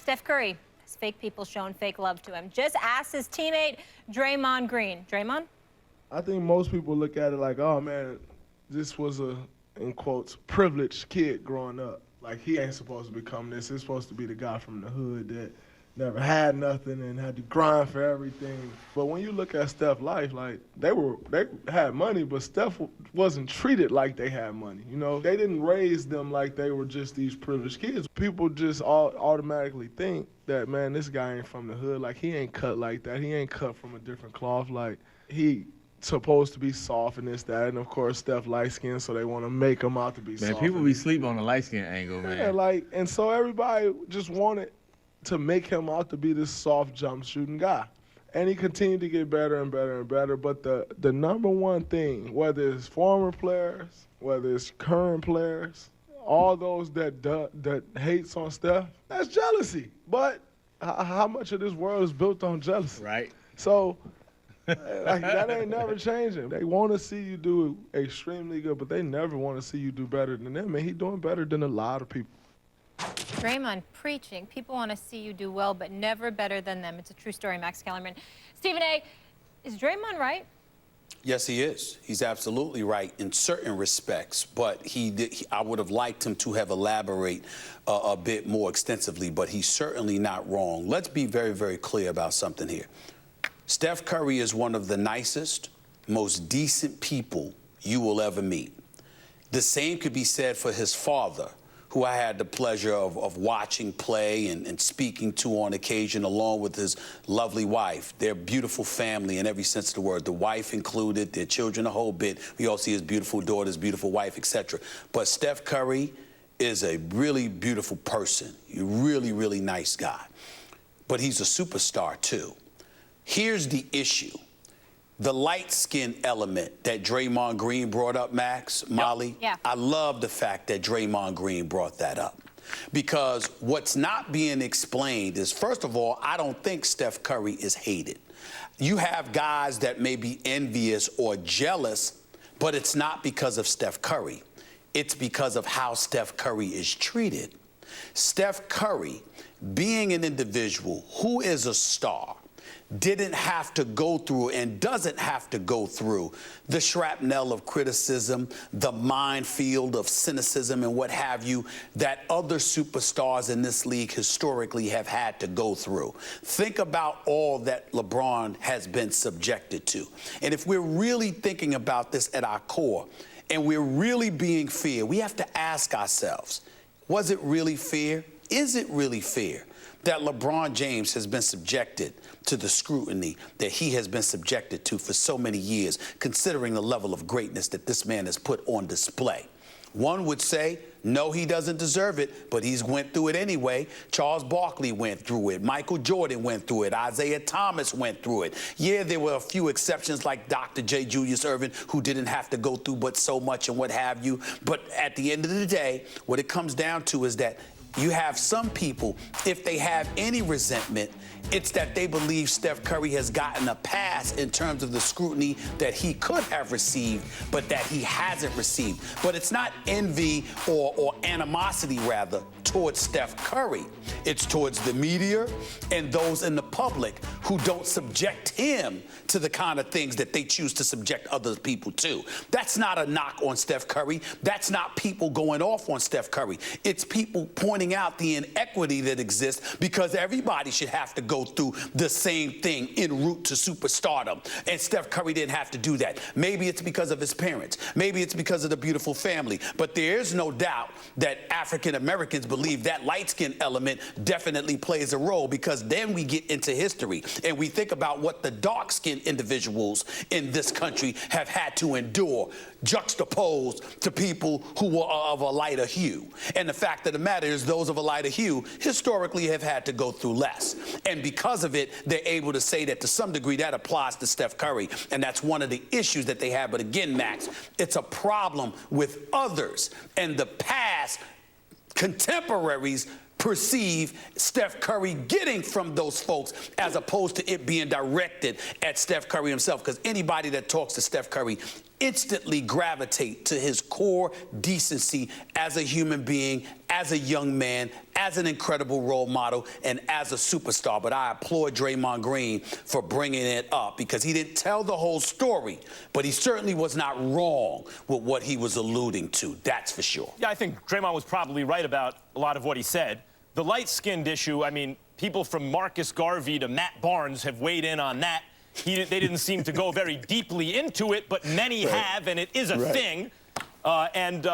Steph Curry has fake people showing fake love to him. Just ask his teammate, Draymond Green. Draymond? I think most people look at it like, oh, man, this was a, in quotes, privileged kid growing up. Like, he ain't supposed to become this. He's supposed to be the guy from the hood that never had nothing and had to grind for everything. But when you look at Steph's life, like, they had money, but Steph wasn't treated like they had money, you know? They didn't raise them like they were just these privileged kids. People just automatically think that, man, this guy ain't from the hood. Like, he ain't cut like that. He ain't cut from a different cloth. Like, he supposed to be soft and this, that, and of course Steph light-skinned, so they want to make him out to be soft. Man, people be sleep on the light-skin angle, man. Yeah, like, and so everybody just wanted to make him out to be this soft jump shooting guy. And he continued to get better and better and better. But the number one thing, whether it's former players, whether it's current players, all those that hates on Steph, that's jealousy. But how much of this world is built on jealousy? Right. So like, that ain't never changing. They want to see you do extremely good, but they never want to see you do better than them. And he's doing better than a lot of people. Draymond preaching. People want to see you do well, but never better than them. It's a true story, Max Kellerman. Stephen A., is Draymond right? Yes, he is. He's absolutely right in certain respects, but I would have liked him to have elaborated a bit more extensively, but he's certainly not wrong. Let's be very, very clear about something here. Steph Curry is one of the nicest, most decent people you will ever meet. The same could be said for his father, who I had the pleasure of watching play and speaking to on occasion, along with his lovely wife. Their beautiful family in every sense of the word, the wife included, their children a whole bit. We all see his beautiful daughter, his beautiful wife, etc. But Steph Curry is a really beautiful person. He's a really, really nice guy. But he's a superstar, too. Here's the issue. The light-skin element that Draymond Green brought up, Max, Molly, yeah. I love the fact that Draymond Green brought that up. Because what's not being explained is, first of all, I don't think Steph Curry is hated. You have guys that may be envious or jealous, but it's not because of Steph Curry. It's because of how Steph Curry is treated. Steph Curry, being an individual who is a star, didn't have to go through and doesn't have to go through the shrapnel of criticism, the minefield of cynicism and what have you that other superstars in this league historically have had to go through. Think about all that LeBron has been subjected to. And if we're really thinking about this at our core and we're really being fair, we have to ask ourselves, was it really fair? Is it really fair that LeBron James has been subjected to the scrutiny that he has been subjected to for so many years, considering the level of greatness that this man has put on display? One would say, no, he doesn't deserve it, but he's went through it anyway. Charles Barkley went through it. Michael Jordan went through it. Isaiah Thomas went through it. Yeah, there were a few exceptions like Dr. J. Julius Erving, who didn't have to go through but so much and what have you. But at the end of the day, what it comes down to is that you have some people, if they have any resentment, it's that they believe Steph Curry has gotten a pass in terms of the scrutiny that he could have received, but that he hasn't received. But it's not envy or animosity, rather, towards Steph Curry. It's towards the media and those in the public who don't subject him to the kind of things that they choose to subject other people to. That's not a knock on Steph Curry. That's not people going off on Steph Curry. It's people pointing out the inequity that exists because everybody should have to go through the same thing en route to superstardom. And Steph Curry didn't have to do that. Maybe it's because of his parents. Maybe it's because of the beautiful family. But there is no doubt that African Americans believe that light-skin element definitely plays a role, because then we get into history and we think about what the dark-skinned individuals in this country have had to endure, juxtaposed to people who were of a lighter hue. And the fact of the matter is those of a lighter hue historically have had to go through less. And because of it, they're able to say that to some degree that applies to Steph Curry. And that's one of the issues that they have. But again, Max, it's a problem with others. And the past contemporaries perceive Steph Curry getting from those folks as opposed to it being directed at Steph Curry himself. Because anybody that talks to Steph Curry instantly gravitate to his core decency as a human being, as a young man, as an incredible role model, and as a superstar. But I applaud Draymond Green for bringing it up because he didn't tell the whole story, but he certainly was not wrong with what he was alluding to. That's for sure. Yeah, I think Draymond was probably right about a lot of what he said. The light-skinned issue, I mean, people from Marcus Garvey to Matt Barnes have weighed in on that. They didn't seem to go very deeply into it, but many have, and it is a thing. And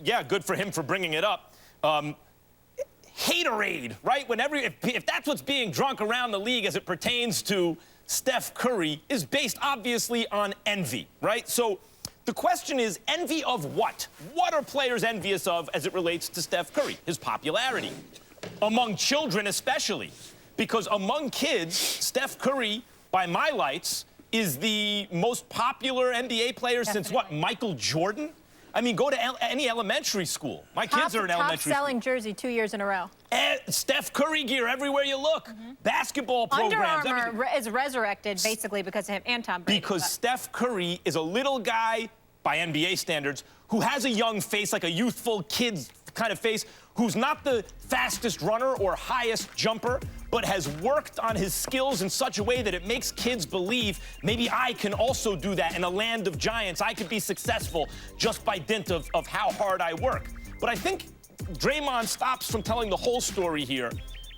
yeah, good for him for bringing it up. Haterade, right? If that's what's being drunk around the league as it pertains to Steph Curry, is based obviously on envy, right? So the question is, envy of what? What are players envious of as it relates to Steph Curry? His popularity, among children especially, because among kids, Steph Curry, by my lights, is the most popular NBA player since what, Michael Jordan? I mean, go to any elementary school. My kids are in elementary school. Top-selling jersey 2 years in a row. And Steph Curry gear everywhere you look. Basketball programs. Under Armour is resurrected basically because of him and Tom Brady. Because Steph Curry is a little guy, by NBA standards, who has a young face, like a youthful kid's kind of face, who's not the fastest runner or highest jumper, but has worked on his skills in such a way that it makes kids believe maybe I can also do that in a land of giants. I could be successful just by dint of how hard I work. But I think Draymond stops from telling the whole story here.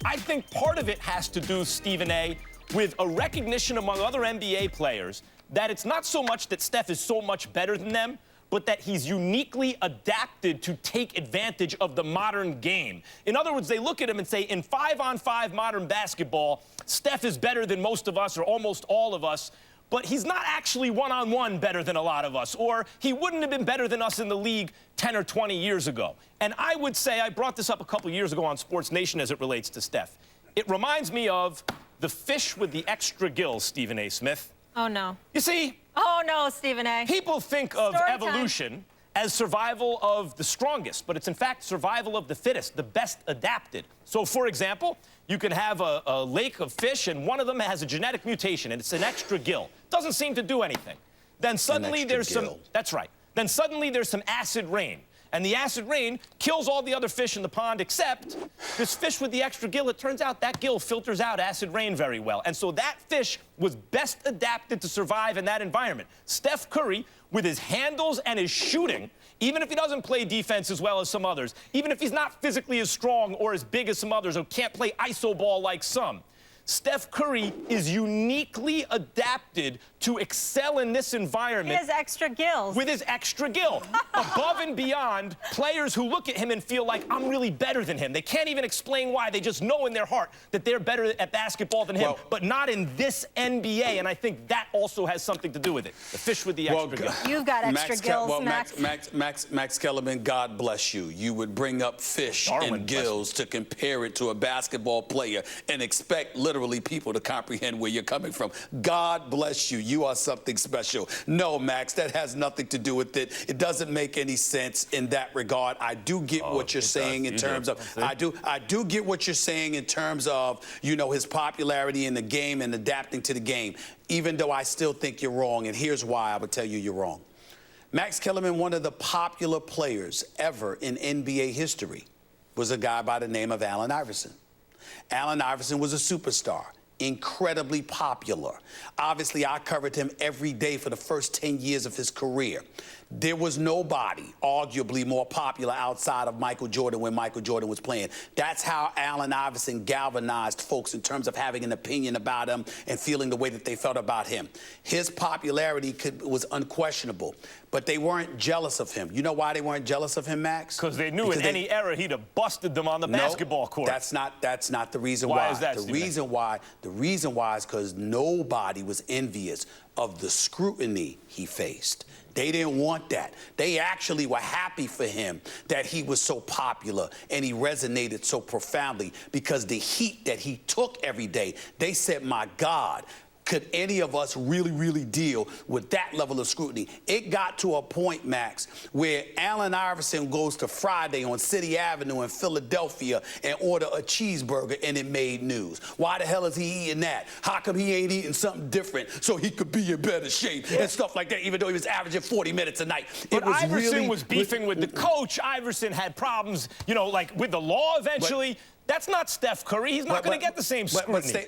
I think part of it has to do, Stephen A., with a recognition among other NBA players that it's not so much that Steph is so much better than them, but that he's uniquely adapted to take advantage of the modern game. In other words, they look at him and say, in 5-on-5 modern basketball, Steph is better than most of us or almost all of us, but he's not actually one-on-one better than a lot of us, or he wouldn't have been better than us in the league 10 or 20 years ago. And I would say, I brought this up a couple years ago on Sports Nation as it relates to Steph. It reminds me of the fish with the extra gills, Stephen A. Smith. Oh, no. You see, oh, no, Stephen A. people think of Story evolution time. as survival of the strongest, but it's in fact survival of the fittest, the best adapted. So, for example, you can have a lake of fish, and one of them has a genetic mutation, and it's an extra gill. Doesn't seem to do anything. Then suddenly there's some... That's right. Then suddenly there's some acid rain. And the acid rain kills all the other fish in the pond, except this fish with the extra gill. It turns out that gill filters out acid rain very well. And so that fish was best adapted to survive in that environment. Steph Curry, with his handles and his shooting, even if he doesn't play defense as well as some others, even if he's not physically as strong or as big as some others or can't play iso ball like some, Steph Curry is uniquely adapted to excel in this environment. He has extra gills. With his extra gill. Above and beyond players who look at him and feel like, I'm really better than him. They can't even explain why. They just know in their heart that they're better at basketball than him, but not in this NBA. And I think that also has something to do with it. The fish with the extra gill. You've got extra gills, Max Kellerman, God bless you. You would bring up fish and gills to compare it to a basketball player and expect literally people to comprehend where you're coming from. God bless you. You are something special. No, Max, that has nothing to do with it. It doesn't make any sense in that regard. I do get what you're saying in terms of, I do get what you're saying in terms of, you know, his popularity in the game and adapting to the game, even though I still think you're wrong. And here's why I would tell you you're wrong. Max Kellerman, one of the popular players ever in NBA history, was a guy by the name of Allen Iverson. Allen Iverson was a superstar, incredibly popular. Obviously, I covered him every day for the first 10 years of his career. There was nobody arguably more popular outside of Michael Jordan when Michael Jordan was playing. That's how Allen Iverson galvanized folks in terms of having an opinion about him and feeling the way that they felt about him. His popularity was unquestionable, but they weren't jealous of him. You know why they weren't jealous of him, Max? Because they knew in any era he'd have busted them on the basketball court. That's not the reason why. Why is that, the reason why is because nobody was envious of the scrutiny he faced. They didn't want that. They actually were happy for him that he was so popular and he resonated so profoundly because the heat that he took every day, they said, my God, could any of us really deal with that level of scrutiny? It got to a point, Max, where Allen Iverson goes to Friday on City Avenue in Philadelphia and order a cheeseburger, and it made news. Why the hell is he eating that? How come he ain't eating something different so he could be in better shape and stuff like that, even though he was averaging 40 minutes a night? But Iverson was beefing with the coach. Iverson had problems, you know, like with the law eventually. That's not Steph Curry. He's not going to get the same scrutiny.